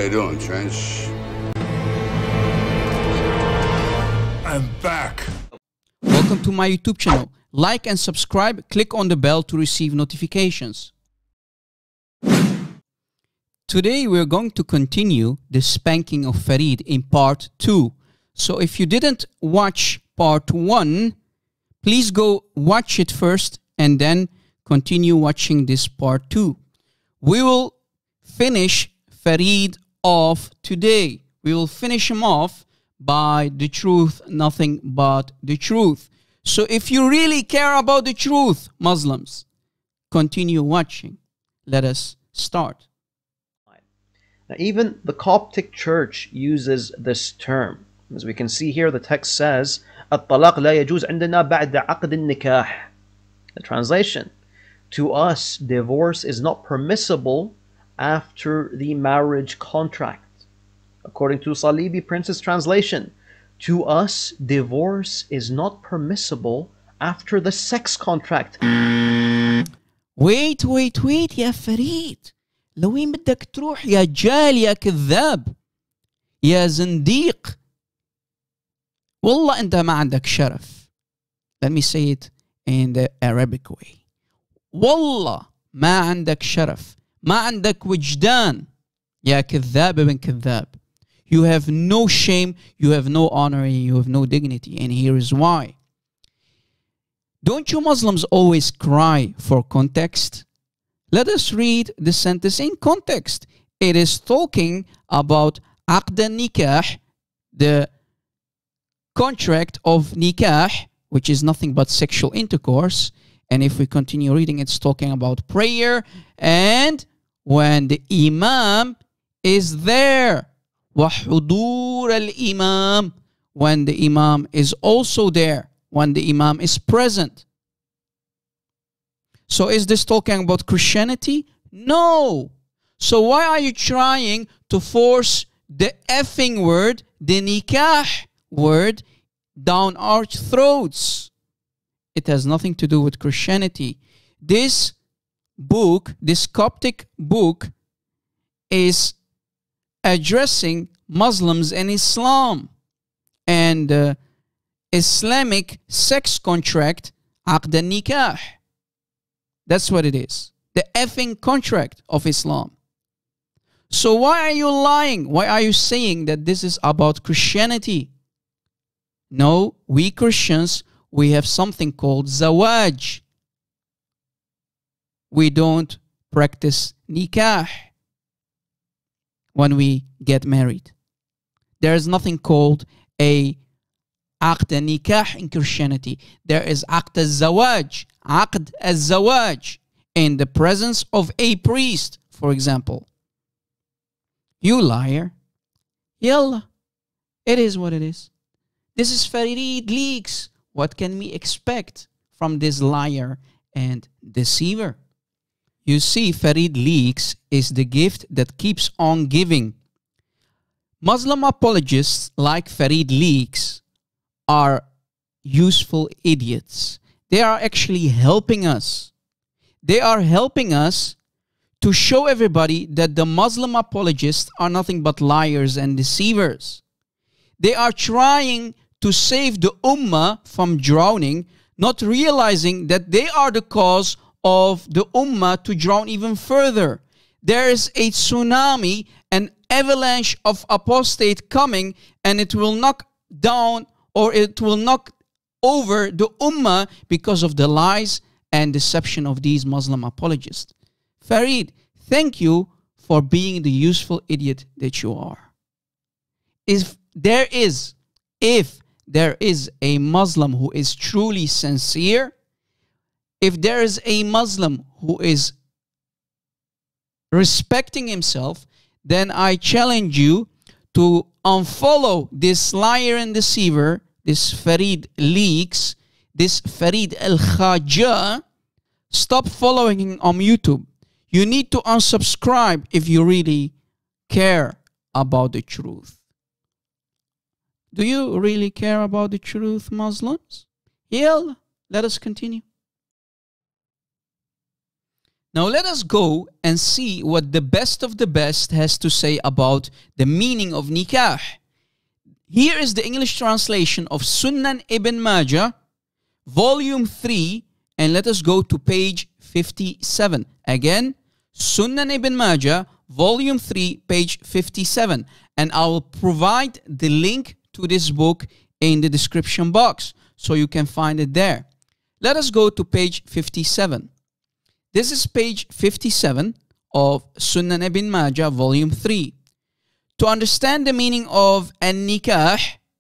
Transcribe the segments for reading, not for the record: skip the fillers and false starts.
you doing, Trench? I'm back. Welcome to my YouTube channel. Like and subscribe. Click on the bell to receive notifications. Today we're going to continue the spanking of Farid in part 2. So if you didn't watch part 1, please go watch it first and then continue watching this part 2. We will finish Farid off today. We will finish him off by the truth, nothing but the truth. So if you really care about the truth, Muslims, continue watching. Let us start. Now, even the Coptic Church uses this term. As we can see here, the text says, الطلاق لا يجوز عندنا بعد عقد النكاح. The translation, to us, divorce is not permissible after the marriage contract. According to Salibi Prince's translation, to us, divorce is not permissible after the sex contract. Wait يا فريد. لوين بدك تروح يا جال يا كذاب يا زنديق. والله أنت ما عندك شرف. Let me say it in the Arabic way. والله ما عندك شرف. ما عندك وجدان يا كذاب ابن كذاب. You have no shame, you have no honor, and you have no dignity. And here is why. Don't you Muslims always cry for context? Let us read the sentence in context. It is talking about عقد النكاح, the contract of nikah, which is nothing but sexual intercourse. And if we continue reading, it's talking about prayer and when the imam is there. وحضور الإمام, when the imam is also there, when the imam is present. So is this talking about Christianity? No. So why are you trying to force the effing word, the nikah word, down our throats? It has nothing to do with Christianity. This book, this Coptic book, is addressing Muslims and Islam and Islamic sex contract, عقد النكاح. That's what it is. The effing contract of Islam. So why are you lying? Why are you saying that this is about Christianity? No, we Christians, we have something called zawaj. We don't practice nikah when we get married. There is nothing called a عقد nikah in Christianity. There is عقد الزواج, عقد الزواج, in the presence of a priest, for example. You liar. Yalla. It is what it is. This is Farid leaks. What can we expect from this liar and deceiver? You see, Farid leaks is the gift that keeps on giving. Muslim apologists like Farid leaks are useful idiots. They are actually helping us. They are helping us to show everybody that the Muslim apologists are nothing but liars and deceivers. They are trying to save the ummah from drowning, not realizing that they are the cause of the ummah to drown even further. There is a tsunami, an avalanche of apostate coming, and it will knock down or it will knock over the ummah because of the lies and deception of these Muslim apologists. Farid, thank you for being the useful idiot that you are. If there is a Muslim who is truly sincere, if there is a Muslim who is respecting himself, then I challenge you to unfollow this liar and deceiver, this Farid leaks, this Farid al-Khaja. Stop following him on YouTube. You need to unsubscribe if you really care about the truth. Do you really care about the truth, Muslims? Yeah, let us continue. Now let us go and see what the best of the best has to say about the meaning of nikah. Here is the English translation of Sunan Ibn Majah, volume 3, and let us go to page 57. Again, Sunan Ibn Majah, volume 3, page 57. And I will provide the link to this book in the description box, so you can find it there. Let us go to page 57. This is page 57 of Sunan Ibn Majah, volume 3. To understand the meaning of an-nikah,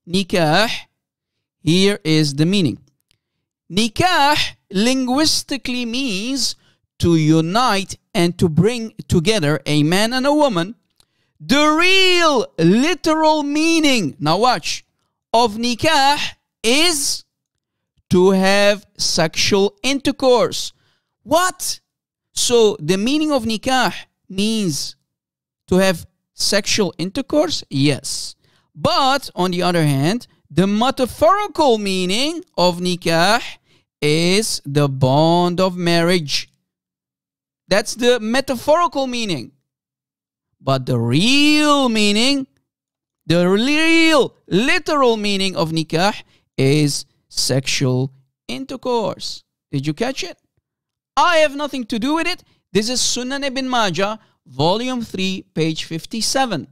nikah, here is the meaning. Nikah linguistically means to unite and to bring together a man and a woman. The real literal meaning, now watch, of nikah is to have sexual intercourse. What? So the meaning of nikah means to have sexual intercourse? Yes. But on the other hand, the metaphorical meaning of nikah is the bond of marriage. That's the metaphorical meaning. But the real meaning, the real literal meaning of nikah is sexual intercourse. Did you catch it? I have nothing to do with it. This is Sunan Ibn Majah, volume 3, page 57.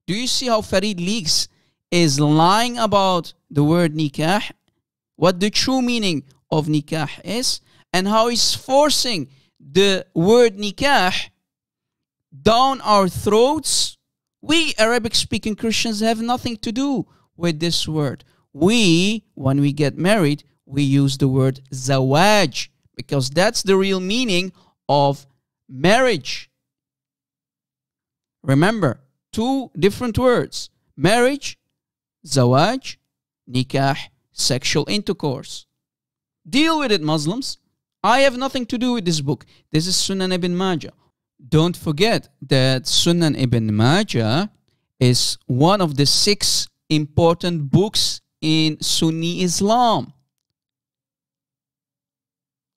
Do you see how Farid Leaks is lying about the word nikah? What the true meaning of nikah is, and how he's forcing the word nikah down our throats? We Arabic-speaking Christians have nothing to do with this word. We, when we get married, we use the word zawaj, because that's the real meaning of marriage. Remember, two different words. Marriage, zawaj, nikah, sexual intercourse. Deal with it, Muslims. I have nothing to do with this book. This is Sunan Ibn Majah. Don't forget that Sunan Ibn Majah is one of the 6 important books in Sunni Islam,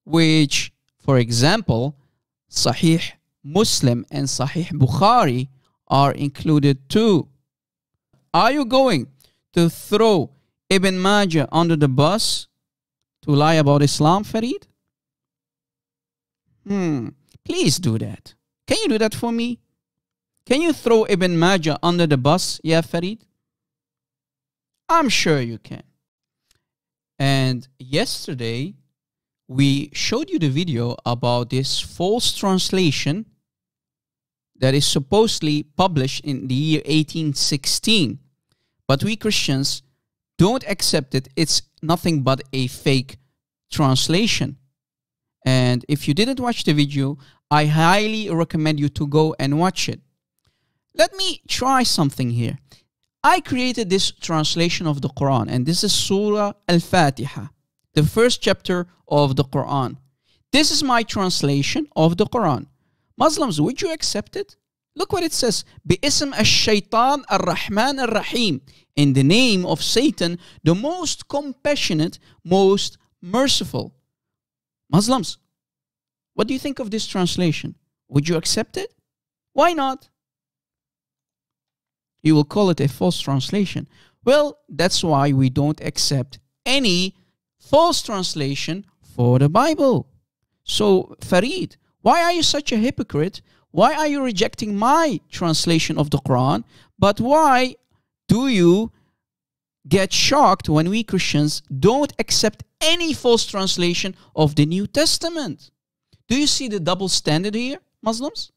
which, for example, Sahih Muslim and Sahih Bukhari are included too. Are you going to throw Ibn Majah under the bus to lie about Islam, Farid? Please do that. Can you do that for me? Can you throw Ibn Majah under the bus, yeah, Farid? I'm sure you can. And yesterday, we showed you the video about this false translation that is supposedly published in the year 1816. But we Christians don't accept it. It's nothing but a fake translation. And if you didn't watch the video, I highly recommend you to go and watch it. Let me try something here. I created this translation of the Quran, and this is Surah Al-Fatiha, the first chapter of the Quran. This is my translation of the Quran. Muslims, would you accept it? Look what it says. بِإِسْمِ الشَّيْطَانِ الرَّحْمَنِ الرَّحِيمِ. In the name of Satan, the most compassionate, most merciful. Muslims, what do you think of this translation? Would you accept it? Why not? You will call it a false translation. Well, that's why we don't accept any false translation for the Bible. So, Farid, why are you such a hypocrite? Why are you rejecting my translation of the Quran? But why do you get shocked when we Christians don't accept any false translation of the New Testament? Do you see the double standard here, Muslims?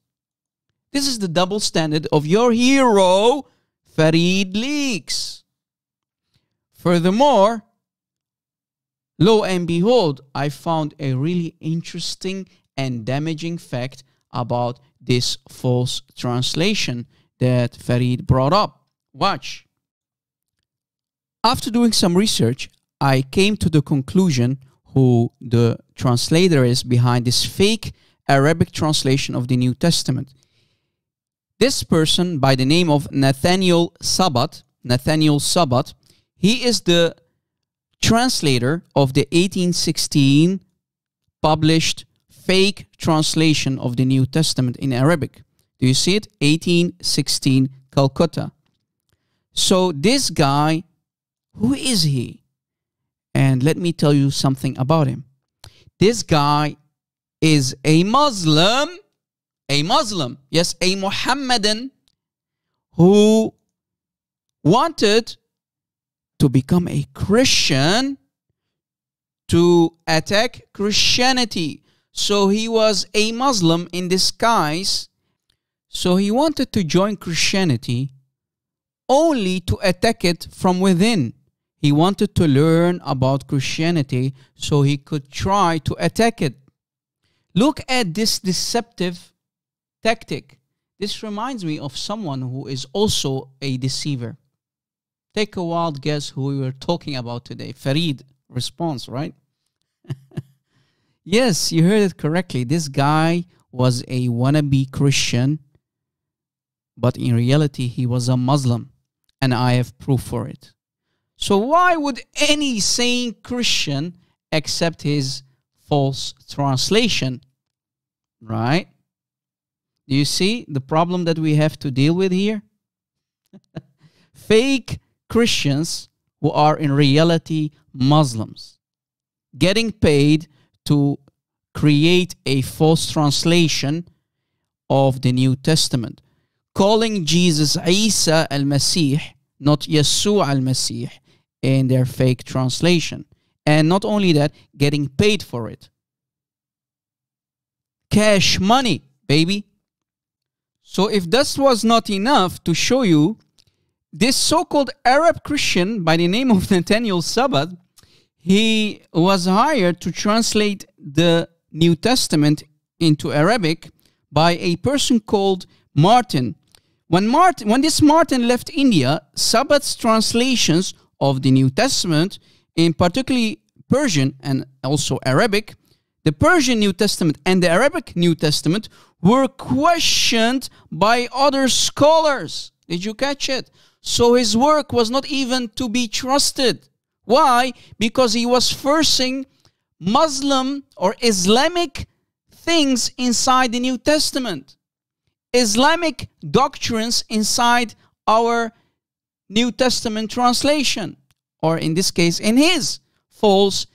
This is the double standard of your hero, Farid Leaks. Furthermore, lo and behold, I found a really interesting and damaging fact about this false translation that Farid brought up. Watch. After doing some research, I came to the conclusion who the translator is behind this fake Arabic translation of the New Testament. This person by the name of Nathaniel Sabat, he is the translator of the 1816 published fake translation of the New Testament in Arabic. Do you see it? 1816 Calcutta. So this guy, who is he? And let me tell you something about him. This guy is a Muslim, yes, a Muhammadan who wanted to become a Christian to attack Christianity. So he was a Muslim in disguise. So he wanted to join Christianity only to attack it from within. He wanted to learn about Christianity so he could try to attack it. Look at this deceptive tactic. This reminds me of someone who is also a deceiver. Take a wild guess who we were talking about today. Farid response, right? Yes, you heard it correctly. This guy was a wannabe Christian, but in reality, he was a Muslim, and I have proof for it. So why would any sane Christian accept his false translation? Right? Do you see the problem that we have to deal with here? Fake Christians who are in reality Muslims getting paid to create a false translation of the New Testament, calling Jesus Isa al-Masih, not Yeshua al-Masih, in their fake translation. And not only that, getting paid for it. Cash money, baby. So if this was not enough to show you, this so-called Arab Christian by the name of Nathaniel Sabbath, he was hired to translate the New Testament into Arabic by a person called Martin. When this Martin left India, Sabbath's translations of the New Testament, in particularly Persian and also Arabic, the Persian New Testament and the Arabic New Testament were questioned by other scholars. Did you catch it? So his work was not even to be trusted. Why? Because he was forcing Muslim or Islamic things inside the New Testament. Islamic doctrines inside our New Testament translation, or in this case, in his false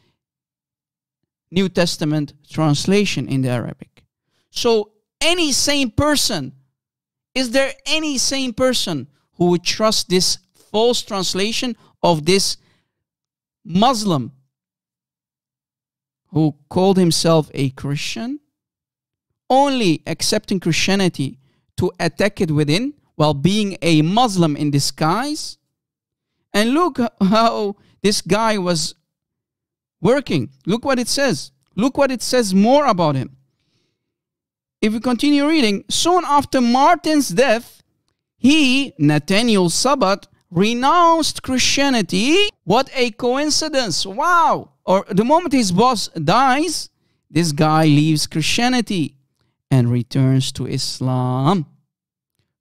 New Testament translation in the Arabic. So any sane person, is there any sane person who would trust this false translation of this Muslim who called himself a Christian, only accepting Christianity to attack it within while being a Muslim in disguise? And look how this guy was working. Look what it says. Look what it says more about him. If we continue reading, soon after Martin's death, he, Nathaniel Sabbath, renounced Christianity. What a coincidence. Wow. Or the moment his boss dies, this guy leaves Christianity and returns to Islam.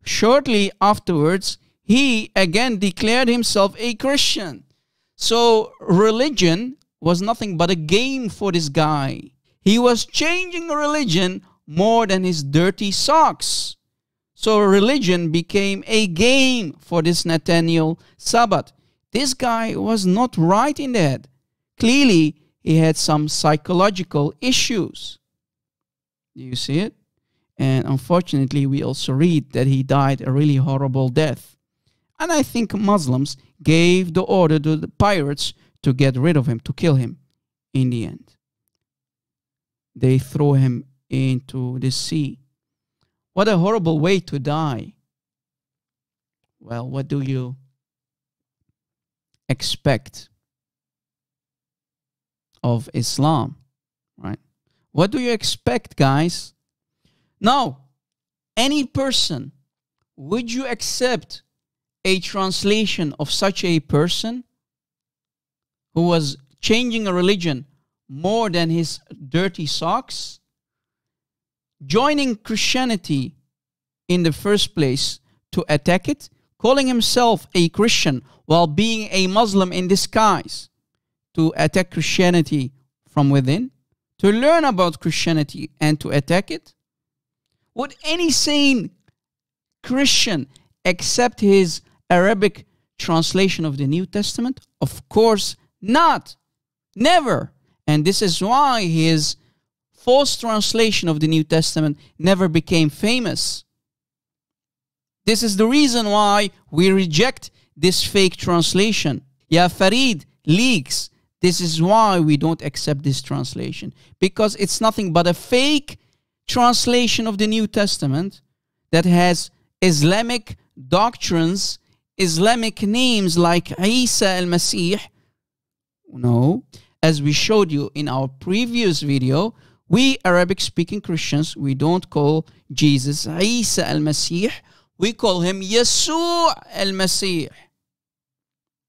Shortly afterwards, he again declared himself a Christian. So religion was nothing but a game for this guy. He was changing religion more than his dirty socks. So religion became a game for this Nathaniel Sabbath. This guy was not right in the head. Clearly, he had some psychological issues. Do you see it? And unfortunately, we also read that he died a really horrible death. And I think Muslims gave the order to the pirates to get rid of him, to kill him in the end. They threw him into the sea. What a horrible way to die. Well, what do you expect of Islam, right? What do you expect, guys? Now, any person, would you accept a translation of such a person who was changing a religion more than his dirty socks? Joining Christianity in the first place to attack it, calling himself a Christian while being a Muslim in disguise to attack Christianity from within, to learn about Christianity and to attack it? Would any sane Christian accept his Arabic translation of the New Testament? Of course not. Never. And this is why his false translation of the New Testament never became famous. This is the reason why we reject this fake translation. Ya Farid leaks. This is why we don't accept this translation. Because it's nothing but a fake translation of the New Testament that has Islamic doctrines, Islamic names like Isa al-Masih. No, as we showed you in our previous video, we Arabic-speaking Christians, we don't call Jesus Isa al-Masih. We call him Yeshua al-Masih.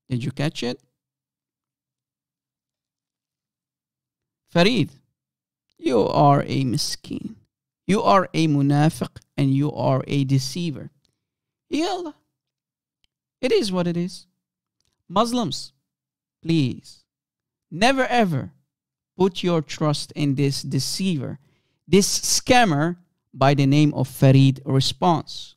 Did you catch it? Farid, you are a miskin. You are a munafiq and you are a deceiver. Yallah. It is what it is. Muslims, please, never ever put your trust in this deceiver, this scammer by the name of Farid Response.